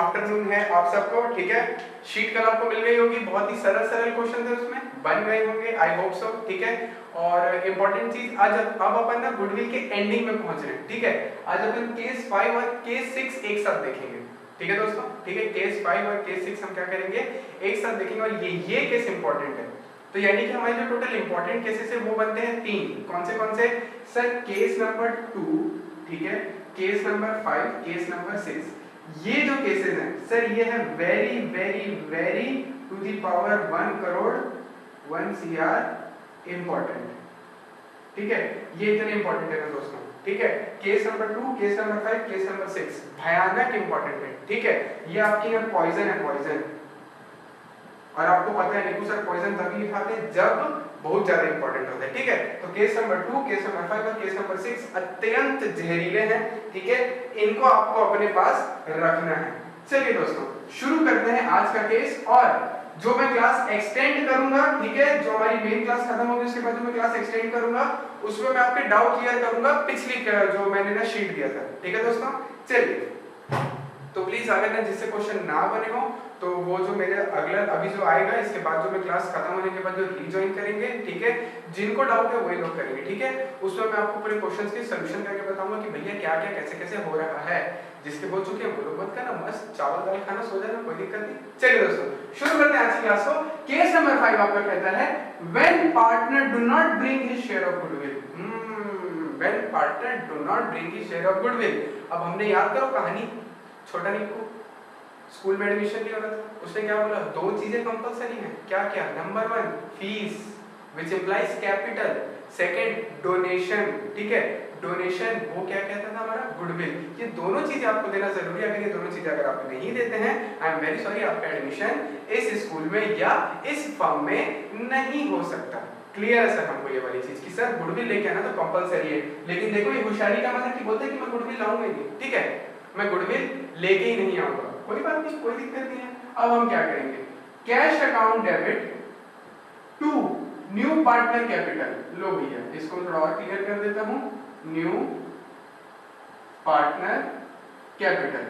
Afternoon है आप सबको, ठीक है। शीट कल आपको मिल गई होगी, बहुत ही सरल सरल क्वेश्चन थे उसमें, बन गए होंगे, आई होप सो, ठीक है। और इंपॉर्टेंट चीज आज अब अपन ना गुडविल के एंडिंग में पहुंच रहे हैं, ठीक है। आज अपन केस 5 और केस 6 एक साथ देखेंगे, ठीक है दोस्तों, ठीक है। केस 5 और केस 6 हम क्या करेंगे, एक साथ देखेंगे। और ये केस इंपॉर्टेंट है, तो यानी कि हमारे जो टोटल इंपॉर्टेंट केसेस है वो बनते हैं 3। कौन से सर? केस नंबर 2, ठीक है, केस नंबर 5, केस नंबर 6। ये जो केसेस हैं सर, ये है very very very to the power 1 crore 1 CR important, ठीक है। ये इतने इंपॉर्टेंट है दोस्तों, ठीक है। Case number 2, case number 5, case number 6 भयानक इंपॉर्टेंट है, ठीक है। ये आपकी ना पॉइजन है, पॉइजन। और आपको पता है निकू सर पॉइजन तभी लिखाते हैं जब बहुत ज्यादा इंपॉर्टेंट होता है, ठीक है। तो केस नंबर 2, केस नंबर 5 और केस नंबर 6 अत्यंत जहरीले हैं, ठीक है। इनको आपको अपने पास रखना है। चलिए दोस्तों शुरू करते हैं आज का केस। और जो मैं क्लास एक्सटेंड करूंगा, ठीक है, जो हमारी मेन क्लास खत्म होगी उसके बाद जो मैं क्लास एक्सटेंड करूंगा उसमें मैं आपके डाउट क्लियर करूंगा पिछली जो मैंने ना शीट दिया था, ठीक है दोस्तों। चलिए तो प्लीज अगर ना जिससे क्वेश्चन ना बने हो तो वो जो मेरे अगला अभी जो आएगा इसके बाद जो मैं क्लास खत्म होने के बाद जो रीजॉइन करेंगे, ठीक है, जिनको डाउट है वही लोग करेंगे, ठीक है। उसमें मैं आपको पूरे क्वेश्चंस के सॉल्यूशन करके बताऊंगा कि भैया क्या क्या कैसे कैसे हो रहा है। जिसके हो चुके हैं वो लोग मत करना, मस्त चावल दाल खाना सो जाना, कोई दिक्कत नहीं। चलिए दोस्तों शुरू करते हैं आज की क्लास को। केस नंबर 5 आपका कहता है when partner do not bring his share of goodwill. When partner do not bring his share of goodwill. अब हमने याद करो कहानी, छोटा निक्कू स्कूल में एडमिशन नहीं हो रहा था, उसने क्या बोला? 2 चीजें कंपलसरी हैं, क्या क्या? Number 1 fees which implies capital, second donation, ठीक है। डोनेशन वो क्या कहता था हमारा? गुडविल। ये दोनों चीजें आपको देना जरूरी है। अगर ये दोनों चीजें अगर आप नहीं देते हैं, आई एम वेरी सॉरी, आपका एडमिशन इस स्कूल में या इस फर्म में नहीं हो सकता। क्लियर है सर हमको ये वाली चीज कि सर गुडविल लेके आना तो कंपलसरी है। लेकिन देखो ये होशियारी का मतलब कि बोलते हैं कि मैं गुडविल लाऊंगा ही नहीं, ठीक है, मैं गुडविल लेके ही नहीं आऊंगा, कोई बात नहीं, कोई दिक्कत नहीं है। अब हम क्या करेंगे? Cash account debit to new partner capital. लो भैया इसको थोड़ा और क्लियर कर देता हूं। New partner capital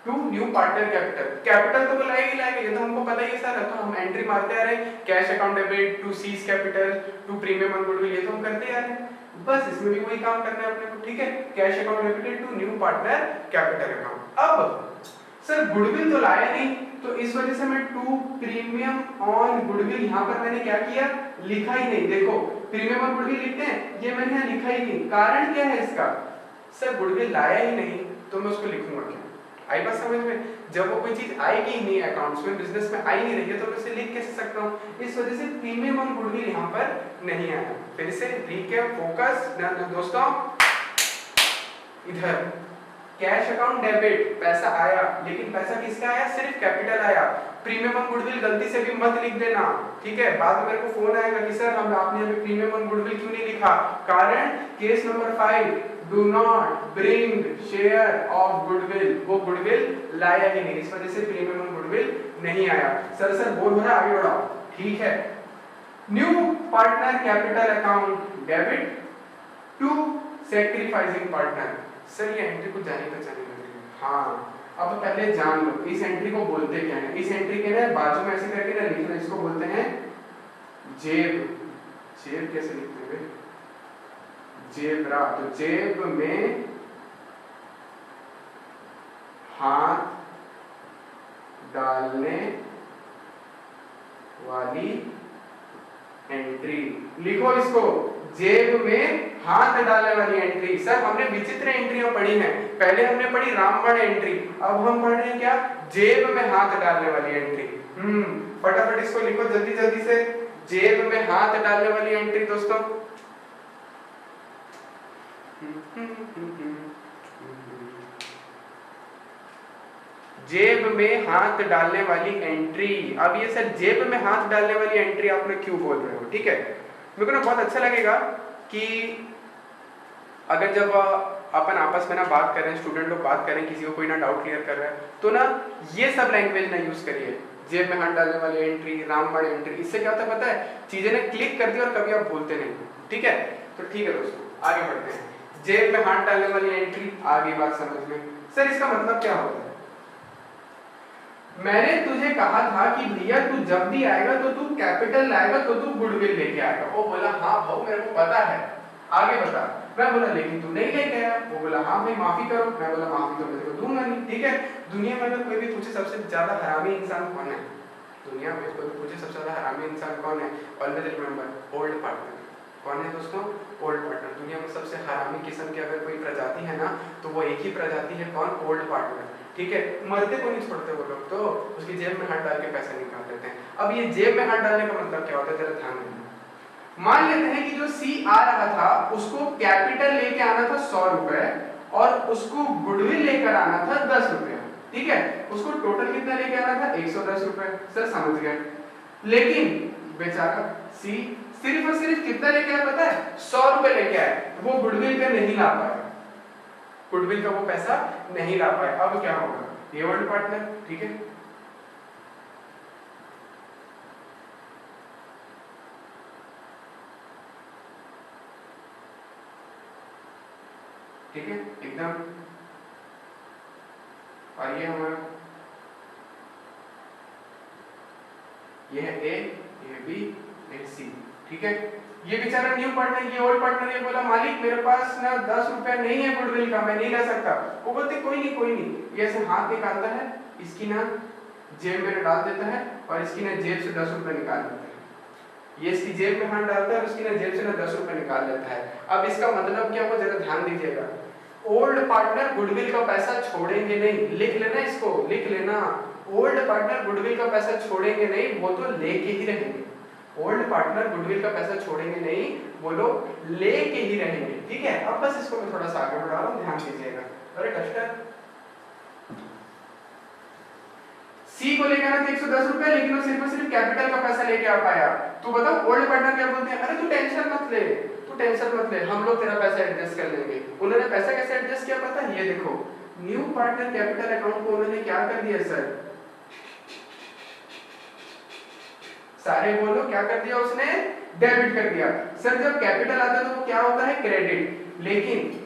to new partner capital. Capital तो वो लाएगा, ये तो हमको पता ही है सर, तो हम एंट्री मारते आ रहे हैं। Cash account debit to C's capital to premium on goodwill, ये तो हम करते आ रहे हैं। बस इसमें भी वही काम करना है अपने को, ठीक है। Cash account debited to new partner capital account. अब सर गुडविल तो लाया नहीं, तो इस वजह से मैं टू प्रीमियम ऑन गुडविल यहां पर मैंने क्या किया? लिखा ही नहीं। देखो प्रीमियम ऑन गुडविल लिखते हैं, ये मैंने यहां लिखा ही नहीं। कारण क्या है इसका? सर गुडविल लाया ही नहीं तो मैं उसको लिखूंगा क्यों? आई बात समझ में? जब वो कोई चीज आएगी ही नहीं, अकाउंट्स में बिजनेस में आई नहीं रही है, तो मैं उसे लिख कैसे सकता हूं? इस वजह से प्रीमियम ऑन गुडविल यहां पर नहीं आया। फिर से रीकैप, फोकस दोस्तों, इधर कैश अकाउंट डेबिट पैसा आया, लेकिन पैसा किसका आया? सिर्फ कैपिटल आया। प्रीमियम ऑन गुडविल गलती से भी मत लिख देना, ठीक है। बाद में मेरे को फोन आएगा कि सर हम आपने हमें प्रीमियम ऑन गुडविल क्यों नहीं लिखा? कारण case number 5 do not bring share of goodwill, वो गुडविल लाया ही नहीं, इस वजह से प्रीमियम ऑन गुडविल नहीं आया। सर बोल हो रहा है, आगे बढ़ाओ, ठीक है। New partner capital account debit to sacrificing partner. Sir ये एंट्री कुछ जानी पहचानी लग रही है। हाँ अब पहले जान लो इस एंट्री को बोलते क्या है। इस एंट्री के ना बाजू में ऐसे करके ना लिखना, इसको बोलते हैं जेब। जेब कैसे लिखते हैं? जेबरा। तो जेब में हाथ डालने वाली एंट्री। लिखो इसको, जेब में हाथ डालने वाली एंट्री। सर हमने विचित्र एंट्रियां पढ़ी हैं, पहले हमने पढ़ी रामबाण एंट्री, अब हम पढ़ रहे हैं क्या? जेब में हाथ डालने वाली एंट्री। फटाफट इसको लिखो जल्दी जल्दी से, जेब में हाथ डालने वाली एंट्री दोस्तों। जेब में हाथ डालने वाली एंट्री। अब ये सर जेब में हाथ डालने वाली एंट्री आपने क्यों बोल रहे हो? ठीक है, मेरे को ना बहुत अच्छा लगेगा कि अगर जब अपन आपस में ना बात कर रहे हैं, स्टूडेंट लोग बात कर रहे हैं, किसी को कोई ना डाउट क्लियर कर रहा है, तो ना ये सब लैंग्वेज ना यूज करिए। जेब में हाथ डालने वाली एंट्री, रामबाण एंट्री, इससे क्या होता है पता है? चीजें ना क्लिक करती है और कभी आप भूलते नहीं, ठीक है। तो ठीक है दोस्तों आगे बढ़ते हैं। जेब में हाथ डालने वाली एंट्री, आगे बात समझ में। सर इसका मतलब क्या होता है? मैंने तुझे कहा था कि भैया तू जब भी आएगा तो तू कैपिटल लाएगा तो तू गुडविल लेके आएगा। वो बोला हाँ भाऊ मेरे को पता है, आगे बता। मैं बोला लेकिन तू नहीं लेके आया। वो बोला हाँ भाई माफी करो। मैं बोला माफी तो मैं तेरे को दूंगा नहीं। ठीक है, दुनिया में अगर कोई भी पूछे सबसे ज्यादा हरामी इंसान कौन है, दुनिया में कोई भी पूछे सबसे ज्यादा हरामी इंसान कौन है, ऑलवेज रिमेंबर ओल्ड पार्टनर। कौन है दोस्तों? Old partner. दुनिया में सबसे हरामी किस्म की अगर कोई प्रजाति है ना तो वो एक ही प्रजाति है, कौन? Old partner. ठीक है, मरते को नहीं छोड़ते वो लोग, तो उसकी जेब में हाथ डाल के पैसे निकाल लेते हैं। अब ये जेब में हाथ डालने का मतलब क्या होता है, जरा ध्यान देना। मान लेते हैं कि जो सी आ रहा था उसको कैपिटल लेके आना था 100 रुपए और उसको गुडविल लेकर आना था 10 रुपए। ठीक है, उसको टोटल कितना लेके आना था? 110 रुपए। सर समझ गए। लेकिन बेचारा सी सिर्फ और सिर्फ कितना लेके आया पता है? 100 रुपए लेके आया। वो गुडविल का नहीं ला पाया, गुडविल का वो पैसा नहीं ला पाया। अब क्या होगा? ये ओल्ड पार्टनर। ठीक है, ठीक है एकदम। और ये हमारा ये है ए, ये बी, ये सी। ठीक है, ये बेचारा न्यू पार्टनर, ये ओल्ड पार्टनर, ये बोला मालिक मेरे पास ना 10 रुपया नहीं है गुडविल का, मैं नहीं ले सकता। वो बोलते कोई नहीं कोई नहीं। ये ऐसे हाथ निकालता है, इसकी ना जेब में डाल देता है और इसकी ना जेब से 10 रुपए निकाल लेता है। ये इसकी जेब में हाथ डालता है और उसकी ना जेब से ना 10 रुपए निकाल लेता है। अब इसका मतलब क्या हुआ, जरा ध्यान दीजिएगा। ओल्ड पार्टनर गुडविल का पैसा छोड़ेंगे नहीं, लिख लेना इसको, लिख लेना। ओल्ड पार्टनर गुडविल का पैसा छोड़ेंगे नहीं, वो तो लेके ही रहेंगे। ओल्ड पार्टनर गुडविल का पैसा छोड़ेंगे नहीं, वो लोग लेके ही रहेंगे। ठीक है, अब बस इसको मैं थोड़ा सा आगे बढ़ा रहा हूं, ध्यान दीजिएगा। अरे डस्टर सी को लेकर आना था 110 रुपए, लेकिन वो सिर्फ और सिर्फ कैपिटल का पैसा लेके आ पाया। तू बताओ ओल्ड पार्टनर क्या बोलते हैं? अरे तू टेंशन मत ले, तू टेंशन मत ले, हम लोग तेरा पैसा एडजस्ट कर लेंगे। उन्होंने पैसा कैसे एडजस्ट किया पता है? ये देखो, न्यू पार्टनर कैपिटल अकाउंट को उन्होंने क्या कर दिया सर? सारे बोलो क्या कर दिया उसने? डेबिट कर दिया। सर जब कैपिटल आता है तो वो क्या होता है? क्रेडिट। लेकिन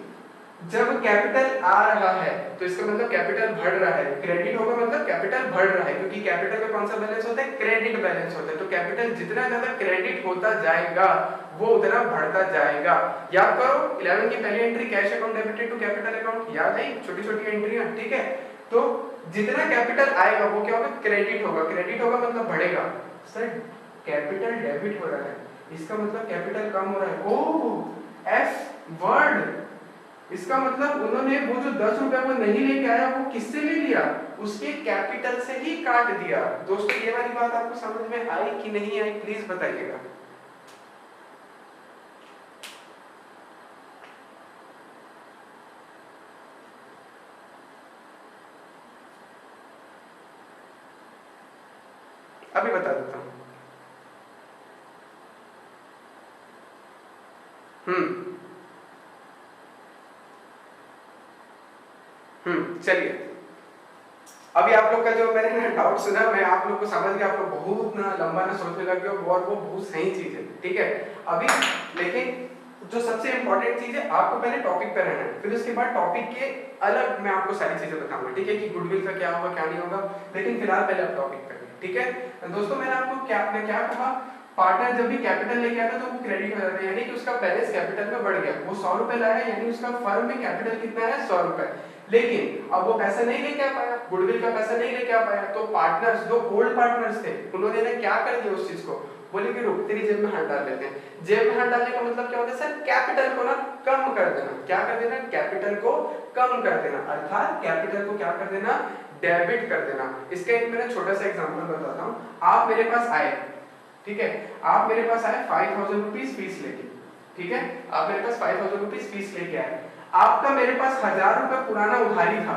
जब कैपिटल आ रहा है तो इसका मतलब कैपिटल बढ़ रहा है। क्रेडिट होगा मतलब कैपिटल बढ़ रहा है, क्योंकि कैपिटल का कौन सा बैलेंस होता है? क्रेडिट बैलेंस होता है। तो कैपिटल जितना ज्यादा क्रेडिट होता जाएगा वो उतना बढ़ता जाएगा। याद करो 11 की पहली entry cash account debited to capital account, याद है? छोटी छोटी एंट्रियां। ठीक है, तो जितना कैपिटल आएगा वो क्या होगा? क्रेडिट होगा। क्रेडिट होगा मतलब बढ़ेगा। सर कैपिटल डेबिट हो रहा है, इसका मतलब कैपिटल कम हो रहा है। ओह एफ वर्ड, इसका मतलब उन्होंने वो जो 10 रुपए वो नहीं लेके आया वो किससे ले लिया? उसके कैपिटल से ही काट दिया। दोस्तों ये वाली बात आपको समझ में आई कि नहीं आई, प्लीज बताइएगा। अभी बता देता हूं। चलिए, अभी आप लोग का जो मैंने ना डाउट सुना, मैं आप लोग को समझ गया। आप लोग बहुत ना लंबा ना सोचने लग गए और वो बहुत सही चीज है। ठीक है, अभी लेकिन जो सबसे इंपॉर्टेंट चीज है, आपको पहले टॉपिक पे रहना है, फिर उसके बाद टॉपिक के अलग मैं आपको सारी चीजें बताऊंगा। ठीक है, कि गुडविल का क्या होगा क्या नहीं होगा, लेकिन फिलहाल पहले आप टॉपिक पे। ठीक है दोस्तों, मैंने आपको क्या कहा, पार्टनर जब भी कैपिटल लेके आता है तो वो क्रेडिट हो जाता है, यानी कि उसका बैलेंस कैपिटल में बढ़ गया। वो 100 रुपए लाया, यानी उसका फर्म में कैपिटल कितना है? 100 रुपए। लेकिन अब वो पैसा नहीं लेके आ पाया, गुडविल का पैसा नहीं लेके आ पाया। तो पार्टनर्स, जो ओल्ड पार्टनर्स थे, उन्होंने ना क्या कर दिया उस चीज को, बोले कि रुक तेरी जेब में हाथ डाल देते हैं। जेब में हाथ डालने का मतलब क्या होता है सर? कैपिटल को ना कम कर देना। क्या कर देना? कैपिटल को कम कर देना, अर्थात कैपिटल को क्या कर देना? डेबिट कर देना। इसका एक मैं छोटा सा एग्जांपल बताता हूं। आप मेरे पास आए, ठीक है, आप मेरे पास आए 5000 रुपीज फीस लेके। ठीक है, आप मेरे पास 5000 रुपीज फीस लेके आए। आपका मेरे पास 1000 रुपए पुराना उधारी था,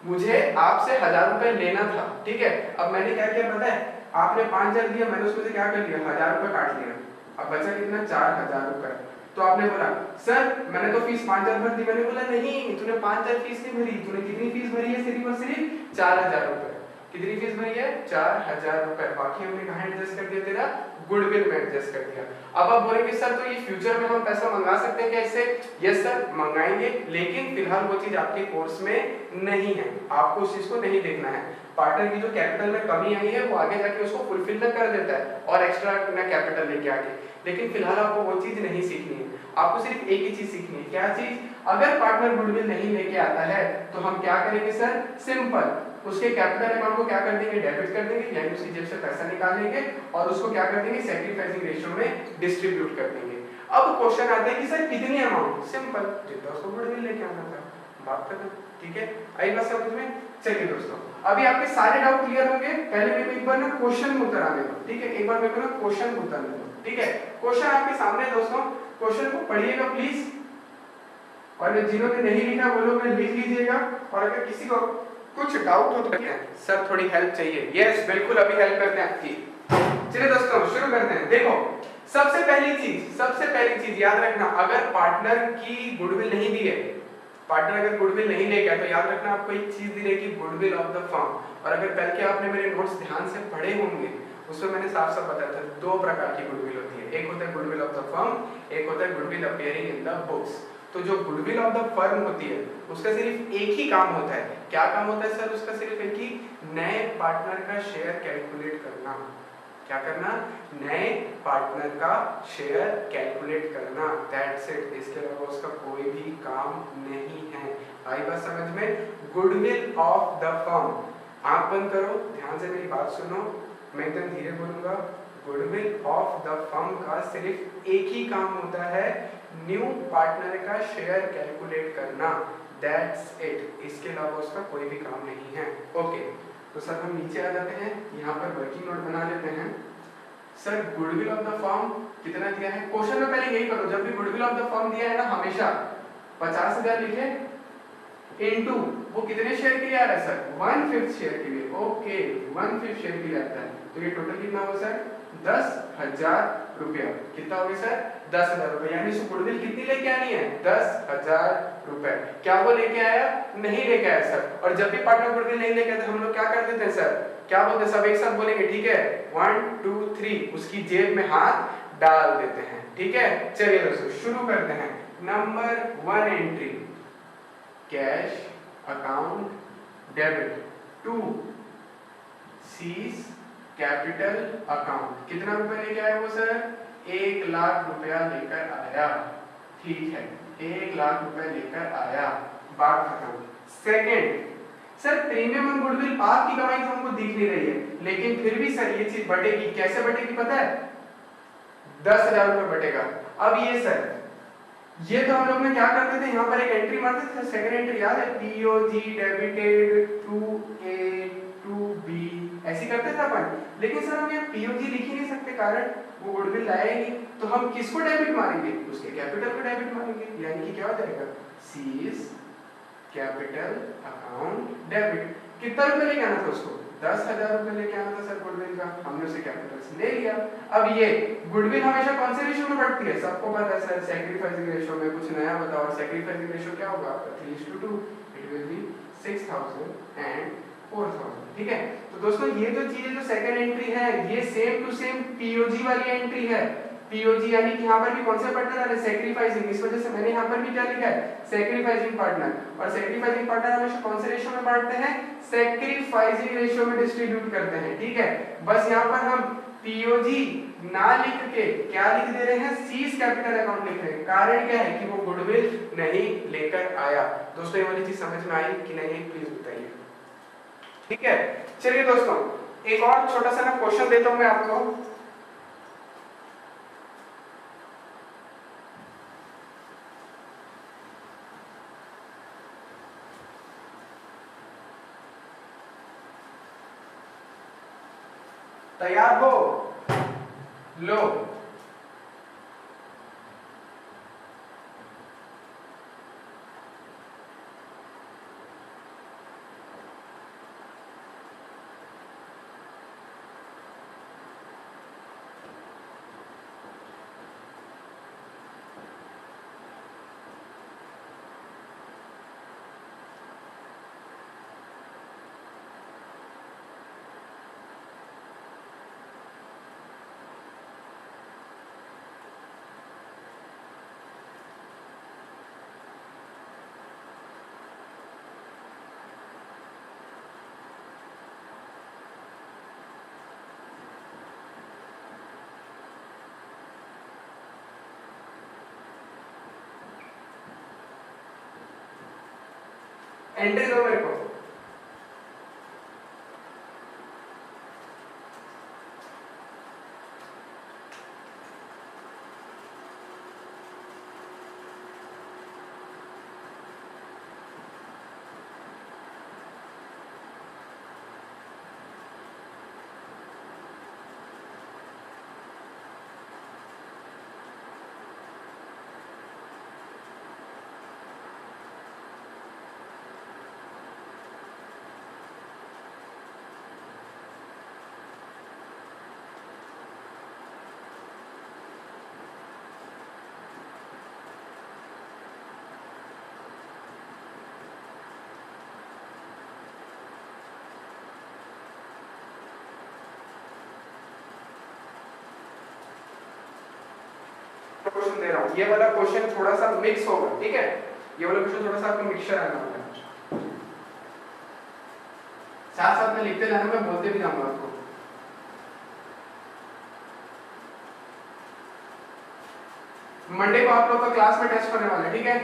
मुझे आपसे 1000 रुपए लेना था। ठीक है, अब मैंने क्या किया पता है? आपने 5000 दिया, मैंने उसमें से क्या कर लिया? 1000 रुपए काट लिया। अब बचा कितना? 4000 रुपए। तो आपने बोला सर मैंने तो फीस 5000 भर दी। मैंने बोला नहीं, तूने 5000 फीस नहीं भरी, तूने कितनी फीस भरी है? सिर्फ और सिर्फ 4000 रुपए। कितनी फीस भरी है? 4000 रुपए। बाकी हमने कहां एडजस्ट कर दिया? तेरा गुडविल में एडजस्ट कर दिया। अब आप बोलेंगे सर तो ये फ्यूचर में हम पैसा मंगा सकते हैं क्या इससे? यस सर मंगाएंगे, लेकिन फिलहाल वो चीज आपके कोर्स में नहीं है, आपको उस चीज को नहीं देखना है। पार्टनर की जो कैपिटल में कमी आई है वो आगे जाके उसको फुलफिल न कर देता है और एक्स्ट्रा ना कैपिटल लेके आके। लेकिन फिलहाल आपको वो चीज नहीं सीखनी है, आपको सिर्फ एक ही चीज सीखनी है। क्या चीज? अगर पार्टनर गुडविल नहीं लेके आता है तो हम क्या करेंगे सर? सिंपल, उसके कैपिटल अमाउंट को क्या कर देंगे? डेबिट कर देंगे, यानी उसकी जेब से पैसा निकाल लेंगे और उसको क्या कर देंगे? सैक्रिफाइसिंग रेशियो में डिस्ट्रीब्यूट कर देंगे। अब क्वेश्चन आता है कि सर कितनी अमाउंट? सिंपल, जितना उसको गुडविल लेके आना था, बात खत्म। ठीक है, आई बात समझ में? चलिए दोस्तों, अभी आपके सारे डाउट क्लियर हो गए। पहले मेरे को एक बार ना क्वेश्चन में उतर आने दो, ठीक है? एक बार मेरे को ना क्वेश्चन में उतरने दो, ठीक है? क्वेश्चन आपके सामने है दोस्तों, क्वेश्चन को पढ़िएगा प्लीज, और जिन्होंने नहीं लिखा वो लोग लिख लीजिएगा। और अगर किसी को कुछ डाउट हो तो सर थोड़ी हेल्प चाहिए, यस बिल्कुल अभी हेल्प करते हैं आपकी। चलिए दोस्तों शुरू करते हैं। देखो, सबसे पहली चीज याद रखना, अगर पार्टनर की गुडविल नहीं दी है, पार्टनर अगर गुडविल नहीं लेगा तो याद रखना आपको एक चीज दी रहेगी, गुडविल ऑफ द फर्म। और अगर कल के आपने मेरे नोट्स ध्यान से पढ़े होंगे उसमें मैंने साफ साफ बताया था दो प्रकार की गुडविल होती है, एक होता है गुडविल ऑफ द फर्म, एक होता है goodwill appearing in the books. तो जो गुडविल ऑफ द फर्म होती है उसका सिर्फ एक ही काम होता है। क्या काम होता है सर उसका? सिर्फ एक ही, नए पार्टनर का शेयर कैलकुलेट करना। क्या करना? नए पार्टनर का शेयर कैलकुलेट करना, दैट्स इट। इसके अलावा उसका कोई भी काम नहीं है। आई बात समझ में? गुडविल ऑफ द फर्म, आंख बंद करो, ध्यान से मेरी बात सुनो, मैं एकदम धीरे बोलूंगा। गुडविल ऑफ द फर्म का सिर्फ एक ही काम होता है, न्यू पार्टनर का शेयर कैलकुलेट करना, दैट्स इट। इसके अलावा उसका कोई भी काम नहीं है। ओके, तो सर हम नीचे आ जाते हैं, यहाँ पर वर्किंग नोट बना लेते हैं। Sir goodwill of the firm कितना दिया है? क्वेश्चन में पहले यही करो, जब भी गुडविल ऑफ द फर्म दिया है ना हमेशा 50,000 लिखे इनटू वो कितने शेयर के लिए आ रहा है सर? 1/5 शेयर के लिए। ओके, 1/5 शेयर के लिए आता है। तो ये टोटल कितना होगा सर? 10,000 रुपया। कितना हो गया सर? 10,000 रुपए। यानी इसको गुडविल कितनी लेके आनी है? 10,000 रुपए। क्या वो लेके आया? नहीं लेके आया सर। और जब भी पार्टनर गुडविल नहीं लेके आया तो हम लोग क्या कर देते हैं सर? क्या बोलते हैं? सब एक साथ बोलेंगे, ठीक है? 1 2 3 उसकी जेब में हाथ डाल देते हैं। ठीक है, चलिए दोस्तों शुरू करते हैं। Number 1 entry, cash account debit to C's capital account. कितना रुपए लेके आया वो सर? 1 लाख रुपया लेकर आया। ठीक है, 1 लाख रुपए लेकर आया, बात खत्म। सेकंड, सर प्रीमियम और गुडविल आपकी कमाई तो हमको दिख नहीं रही है, लेकिन फिर भी सर ये चीज बटेगी। कैसे बटेगी पता है? 10,000 रुपए बटेगा। अब ये सर, ये तो हम लोग ने क्या करते थे, यहाँ पर एक एंट्री मारते थे, सेकंड एंट्री याद है? POG debited to A to B, ऐसी करते थे अपन। लेकिन सर हम ये पीओजी लिख ही नहीं सकते, कारण वो गुडविल लाया ही नहीं। तो हम किसको डेबिट मारेंगे? उसके कैपिटल को डेबिट मारेंगे, यानी कि क्या हो जाएगा? Seize capital account debit. कितना रुपए लेके आना था उसको? 10,000 रुपए लेके आना था सर गुडविल का, हमने उसे कैपिटल से ले लिया। अब ये गुडविल हमेशा कौन से रेशियो में बढ़ती है? सबको पता है सर, सैक्रिफाइसिंग रेशियो में। कुछ नया बताओ, और सैक्रिफाइसिंग रेशियो क्या होगा आपका? 3:2। It will be 6,000 and 4,000। ठीक है, तो दोस्तों ये जो चीज है, जो सेकंड एंट्री है, ये सेम टू सेम पीओजी वाली एंट्री है। पीओजी यानी कि यहाँ पर भी कौन से पार्टनर आ रहे हैं? सैक्रिफाइसिंग। इस वजह से मैंने यहाँ पर भी क्या लिखा है? Sacrificing partner. और सैक्रिफाइसिंग पार्टनर हमेशा कौन से रेशियो में बांटते हैं? सैक्रिफाइसिंग रेशियो में डिस्ट्रीब्यूट करते हैं। ठीक है, बस यहाँ पर हम पीओजी ना लिख के क्या लिख दे रहे हैं? सीज कैपिटल अकाउंट लिख रहे हैं। कारण क्या है कि वो गुडविल नहीं लेकर आया। दोस्तों ये वाली चीज समझ में आई कि नहीं, प्लीज बताइए। ठीक है, चलिए दोस्तों एक और छोटा सा ना क्वेश्चन देता हूं मैं आपको। तैयार हो? लो, एंट्री दो मेरे को। क्वेश्चन दे रहा हूँ, ये वाला क्वेश्चन थोड़ा सा मिक्स होगा, ठीक है, ये वाला क्वेश्चन थोड़ा सा आपको मिक्सचर आना होगा, साथ साथ में लिखते जाना, मैं बोलते भी जाऊंगा आपको। मंडे को आप लोग का क्लास में टेस्ट होने वाला है, ठीक है,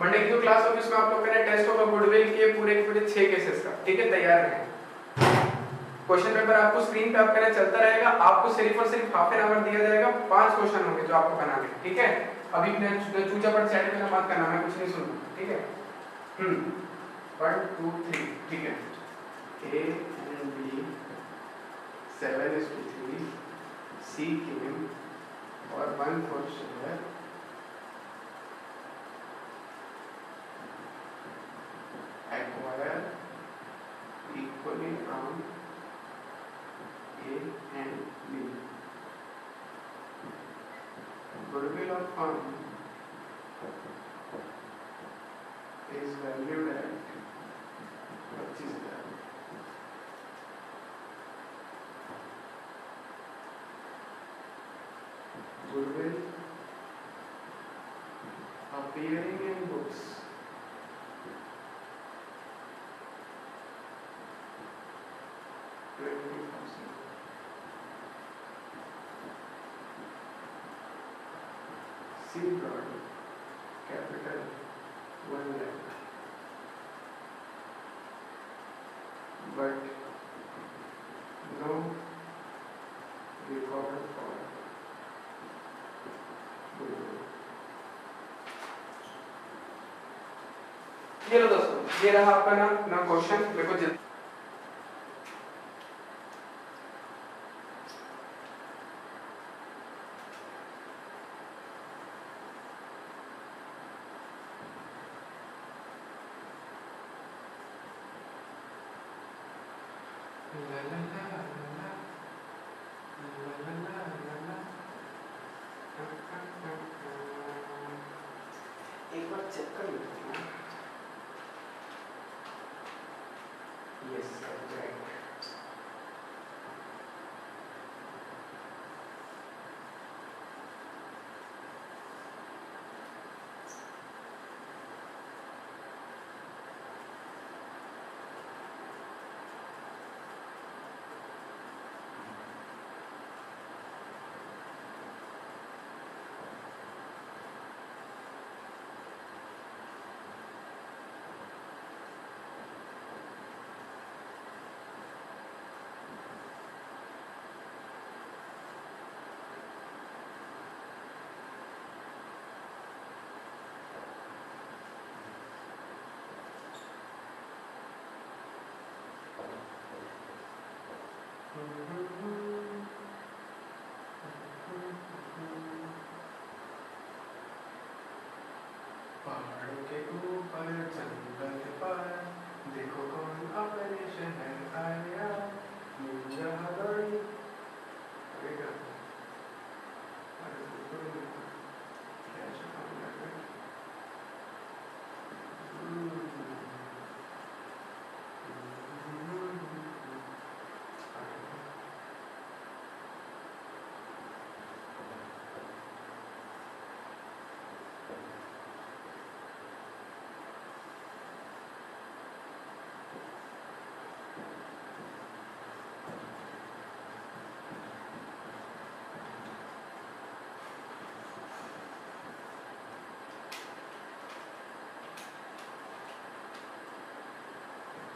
मंडे की जो क्लास होगी उसमें आप लोग का टेस्ट होगा गुडविल के पूरे 6 केसेस का, ठीक है, तैयार रहें। क्वेश्चन पेपर आपको स्क्रीन पे आपका चलता रहेगा, आपको सिर्फ और सिर्फ हाफ एन आवर दिया जाएगा, 5 क्वेश्चन होंगे जो आपको बनाने हैं, ठीक है। अभी चूचा पर सेट करना मत करना, मैं कुछ नहीं सुनूंगा, ठीक है। 1 2 3, ठीक है, A and B 7:3, C came और 1 for sugar, acquire equally from A and B. Goodwill of firm is valued at 25,000. Goodwill appearing in books C broad capital 1 lakh, but no record for goodwill. ये लो दोस्तों, ये रहा आपका ना question, मेरे को एक बार चेक कर लेते हैं। यस राइट,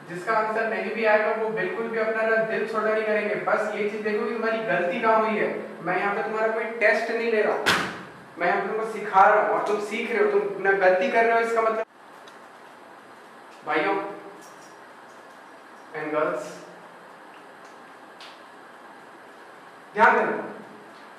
जिसका आंसर नहीं भी आएगा वो बिल्कुल भी अपना ना दिल छोटा नहीं करेंगे, बस ये चीज देखो कि तुम्हारी गलती कहाँ हुई है। मैं यहाँ पे तुम्हारा कोई टेस्ट नहीं ले रहा, मैं यहाँ पे तुमको सिखा रहा हूँ और तुम सीख रहे हो, तुम ना गलती कर रहे हो, इसका मतलब भाइयों एंड गर्ल्स ध्यान देना।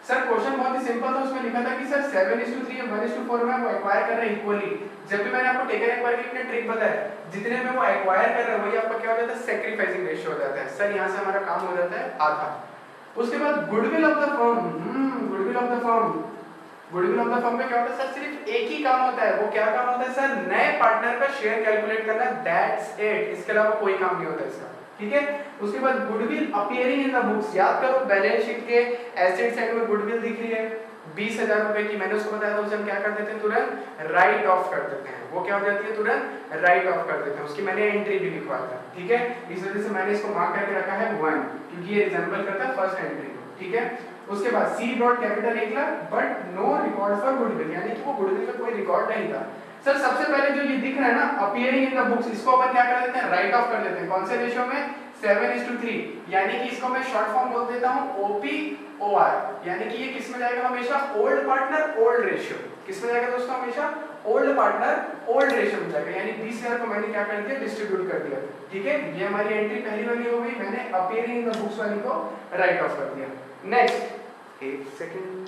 सर क्वेश्चन बहुत ही सिंपल था, उसमें लिखा था कि सर 7:3 या 1:4 में वो एक्वायर कर रहे हैं इक्वली। जब भी मैंने आपको टेकन एक्वायर की अपने ट्रिक बताया, जितने में वो एक्वायर कर रहे हैं वही आपका क्या हो जाता है, सैक्रिफाइसिंग रेशियो हो जाता है। सर यहाँ से हमारा काम हो जाता है आधा। उसके बाद goodwill of the firm, goodwill of the firm, goodwill of the firm में क्या होता है सर, सिर्फ एक ही काम होता है। वो क्या काम होता है सर, नए पार्टनर का शेयर कैलकुलेट करना, दैट्स इट। इसके अलावा कोई काम नहीं होता इसका, ठीक है। उसके बाद goodwill appearing in the books, याद करो बैलेंस शीट के एसेट साइड में गुडविल दिख रही है 20,000 रुपए की, मैंने उसको बताया था, उसे हम क्या कर देते हैं, तुरंत राइट ऑफ कर देते हैं। वो क्या हो जाती है, तुरंत राइट ऑफ कर देते हैं। उसकी मैंने एंट्री भी लिखवाया था, ठीक है। इस वजह से मैंने इसको मार्क करके रखा है 1, क्योंकि ये रिजेंबल करता है फर्स्ट एंट्री को, ठीक है। उसके बाद C brought capital 1 lakh but no record for goodwill, यानी कि वो गुडविल का कोई रिकॉर्ड नहीं था। सर सबसे पहले जो ये दिख रहा है ना अपीयरिंग इन द बुक्स, इसको अपन क्या कर देते हैं, राइट ऑफ कर देते हैं। कौन से रेशियो में, 7:3, यानी कि इसको मैं शॉर्ट फॉर्म बोल देता हूं OPOR, यानी कि ये किस में जाएगा हमेशा, ओल्ड पार्टनर ओल्ड रेशियो। किस में जाएगा दोस्तों, हमेशा ओल्ड पार्टनर ओल्ड रेशियो में जाएगा, यानी 20,000 को मैंने क्या कर दिया, डिस्ट्रीब्यूट कर दिया, ठीक है। ये हमारी एंट्री पहली वाली हो गई, मैंने अपीयरिंग इन द बुक्स वाली को राइट ऑफ कर दिया। नेक्स्ट, एक सेकंड,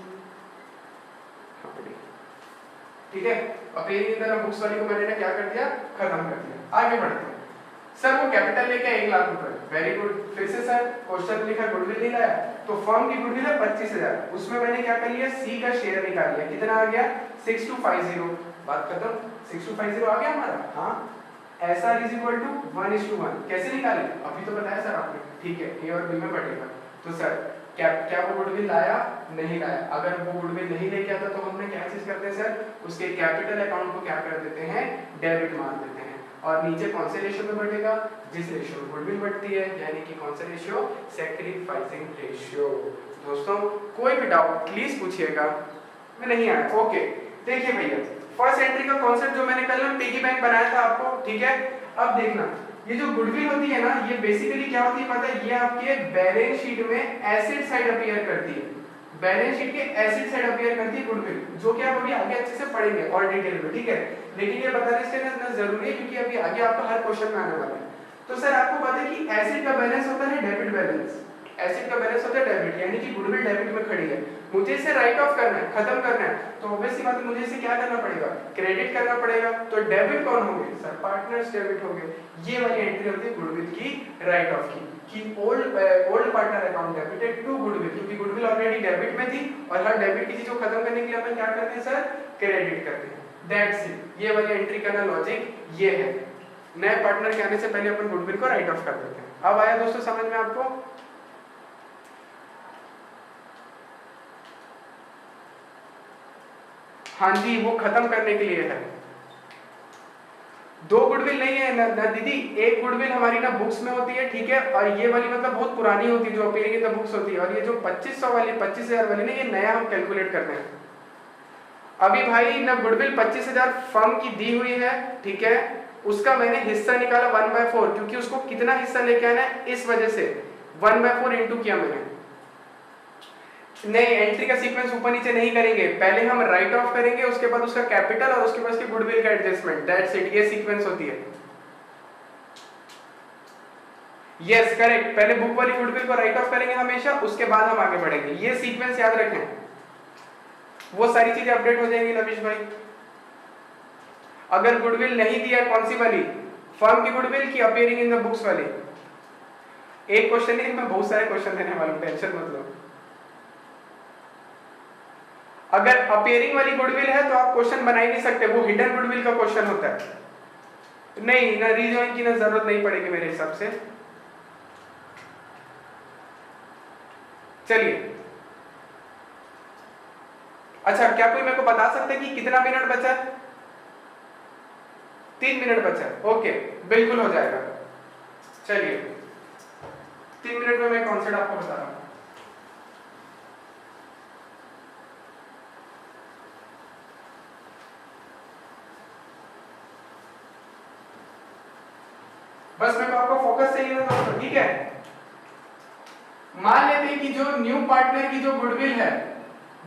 ठीक है। अपीयरिंग इन द बुक्स वाली को मैंने क्या कर दिया, खत्म कर दिया। आगे बढ़ते हैं। सर वो कैपिटल लेके 1 लाख रुपए, वेरी गुड। फिर से सर क्वेश्चन लिखा गुडविल नहीं लाया, तो फर्म की गुडविल है 25,000, उसमें मैंने क्या कर लिया, सी का शेयर निकाल लिया। कितना आ गया, 6250, बात खत्म। 6250 आ गया हमारा, हाँ। SR = 1:1, कैसे निकाले, अभी तो बताया सर आपने, ठीक है। ए और बी में बटेगा। तो सर क्या वो गुडविल लाया, नहीं लाया। अगर वो गुडविल नहीं लेके आता तो हमने क्या चीज करते हैं सर, उसके कैपिटल अकाउंट को क्या कर देते हैं, डेबिट मार देते हैं। और नीचे कौन से रेशियो में बढ़ेगा, जिस रेशियो में गुडविल बढ़ती है, यानी कि कौन सा रेशियो, सैक्रिफाइसिंग रेशियो। दोस्तों कोई भी डाउट प्लीज पूछिएगा, मैं नहीं आया, ओके। देखिए भैया फर्स्ट एंट्री का कॉन्सेप्ट जो मैंने कल पिगी बैंक बनाया था आपको, ठीक है। अब देखना, ये जो गुडविल होती है ना, ये बेसिकली क्या होती है पता है, ये आपके बैलेंस शीट में एसेट साइड अपीयर करती है। बैलेंस शीट के एसेट साइड अपीयर करती है गुडविल, जो कि आप अभी आगे अच्छे से पढ़ेंगे और डिटेल में, ठीक है। लेकिन ये बताना इसलिए इतना जरूरी है क्योंकि अभी आगे आपका हर क्वेश्चन में आने वाला है। तो सर आपको पता है कि एसेट का बैलेंस होता है डेबिट बैलेंस, एसेट का बैलेंस होता है डेबिट, यानी कि गुडविल डेबिट में खड़ी है। मुझे इसे राइट ऑफ करना है, खत्म करना है, तो ऑब्वियसली बात है मुझे इसे क्या करना पड़ेगा, क्रेडिट करना पड़ेगा। तो डेबिट कौन होंगे सर, पार्टनर्स डेबिट होंगे। ये वाली एंट्री होती है गुडविल की राइट ऑफ की, कि old partner account debited to goodwill, क्योंकि गुडविल ऑलरेडी डेबिट में थी और हर डेबिट की चीज को खत्म करने के लिए अपन क्या करते हैं सर, क्रेडिट करते हैं। दैट्स इट, ये वाली एंट्री का ना लॉजिक ये है। नए पार्टनर के आने से पहले अपन गुडविल को राइट ऑफ कर देते हैं। अब आया दोस्तों समझ में आपको, हाँ जी, वो खत्म करने के लिए है। दो गुडविल नहीं है ना दीदी, एक गुडविल हमारी ना बुक्स में होती है, ठीक है। और ये वाली मतलब बहुत पुरानी होती है जो अपीयरिंग इन द बुक्स होती है। और ये जो 2500 वाली 25,000 वाली ना, ये नया हम कैलकुलेट करते हैं। अभी भाई ना गुडविल 25,000 फर्म की दी हुई है, ठीक है। उसका मैंने हिस्सा निकाला 1/4, क्योंकि उसको कितना हिस्सा लेके आना है, इस वजह से 1/4 इंटू किया मैंने। नहीं, एंट्री का सीक्वेंस ऊपर नीचे नहीं करेंगे, पहले हम राइट ऑफ करेंगे, उसके बाद उसका कैपिटल और उसके बाद उसके गुडविल का एडजस्टमेंट, दैट्स इट। ये सीक्वेंस होती है। यस करेक्ट, पहले बुक वाली गुडविल को राइट ऑफ करेंगे हमेशा, उसके बाद हम आगे बढ़ेंगे। ये सीक्वेंस याद रखें, वो सारी चीजें अपडेट हो जाएंगी लविश भाई। अगर गुडविल नहीं दिया, कौन सी वाली, फर्म की गुडविल की अपीयरिंग इन द बुक्स वाली। एक क्वेश्चन नहीं, मैं बहुत सारे क्वेश्चन देने वाला हूं, टेंशन मत लो। अगर अपीयरिंग वाली गुडविल है तो आप क्वेश्चन बना ही नहीं सकते, वो हिडन गुडविल का क्वेश्चन होता है। नहीं ना, रीजॉइन की ना जरूरत नहीं पड़ेगी मेरे हिसाब से। चलिए, अच्छा क्या कोई मेरे को बता सकता है कि कितना मिनट बचा है? 3 मिनट बचा है, ओके बिल्कुल हो जाएगा। चलिए 3 मिनट में मैं कॉन्सेप्ट आपको बता रहा हूं। बस मेरे को आपका फोकस चाहिए ना दोस्तों, ठीक है। मान लेते हैं कि जो न्यू पार्टनर की जो गुडविल है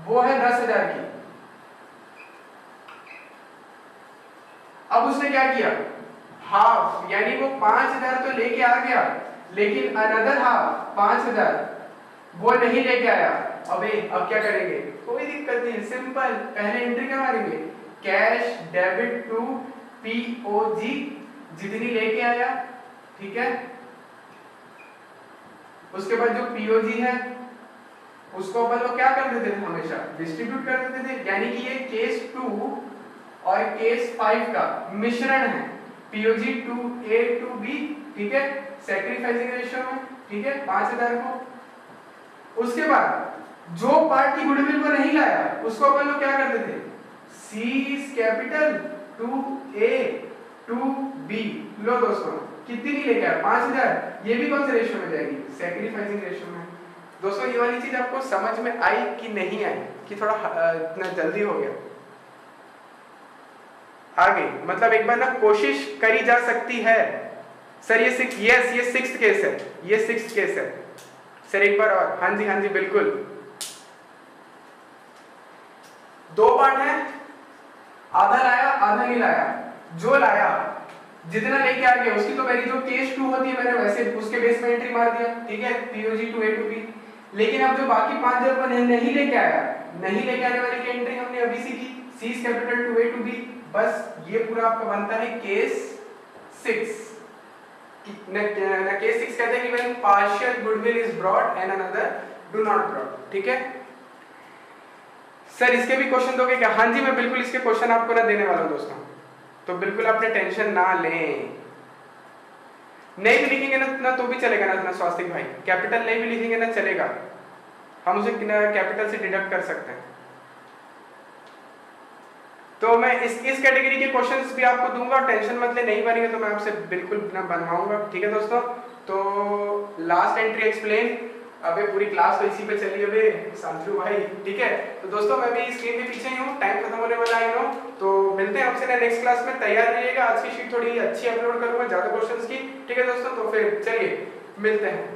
वो है 10,000 की। अब उसने क्या किया, हाफ, यानी वो 5,000 तो लेके आ गया, लेकिन अनदर हाफ 5,000 वो नहीं लेके आया। अबे अब क्या करेंगे, कोई दिक्कत नहीं, सिंपल, पहले एंट्री क्या मारेंगे, कैश डेबिट टू पीओजी, जितनी लेके आया, ठीक है। उसके बाद जो पीओजी है उसको अपन लोग क्या कर देते थे, हमेशा डिस्ट्रीब्यूट कर देते थे, यानी कि ये केस 2 और केस 5 का मिश्रण है, POG to A to B, ठीक है, सैक्रिफाइसिंग रेशियो में, ठीक है, 5,000 को। उसके बाद जो पार्ट की गुडविल को नहीं लाया उसको अपन लोग क्या करते थे, C capital to A to B. लो दोस्तों, कितनी लेके आया, 5,000, ये भी कौन से रेशियो में जाएगी, सैक्रिफाइसिंग रेशियो में। दोस्तों ये वाली चीज आपको समझ में आई कि नहीं आई, कि थोड़ा इतना जल्दी हो गया आगे, मतलब एक बार ना कोशिश करी जा सकती है। सर ये सिक्स्थ केस है, ये सिक्स्थ केस है सर, एक बार और, हाँ जी बिल्कुल। 2 पार्ट है, आधा लाया आधा नहीं लाया, जो लाया जितना लेके आ गया उसकी तो मेरी जो केस 2 होती है मैंने वैसे उसके बेस में एंट्री मार दिया, ठीक है, POG to A to B. लेकिन अब जो बाकी 5,000 को नहीं लेके आया, नहीं लेके आने वाली की एंट्री हमने अभी सी की, C capital to A to B. बस ये पूरा आपका बनता है केस 6। केस 6 कहते हैं कि when partial goodwill is brought and another do not brought, ठीक है। सर इसके भी क्वेश्चन दोगे क्या, हाँ जी मैं बिल्कुल इसके क्वेश्चन आपको ना देने वाला हूं दोस्तों, तो बिल्कुल आपने टेंशन ना लें। नहीं भी लिखेंगे ना तो भी चलेगा ना स्वास्तिक भाई, कैपिटल नहीं भी लिखेंगे ना चलेगा, हम उसे कैपिटल से डिडक्ट कर सकते हैं। तो मैं इस कैटेगरी के क्वेश्चंस भी आपको दूंगा, टेंशन मत ले, नहीं बनेंगे तो मैं आपसे बिल्कुल ना बनवाऊंगा, ठीक है दोस्तों। तो लास्ट एंट्री एक्सप्लेन, अबे पूरी क्लास तो इसी पे चली है बे शांतनु भाई, ठीक है। तो दोस्तों मैं भी स्क्रीन के पीछे ही हूँ, टाइम खत्म होने वाला है नो, तो मिलते हैं आपसे नेक्स्ट क्लास में, तैयार रहिएगा। आज की शीट थोड़ी अच्छी अपलोड करूंगा, ज्यादा क्वेश्चंस की, ठीक है दोस्तों। तो फिर चलिए मिलते हैं।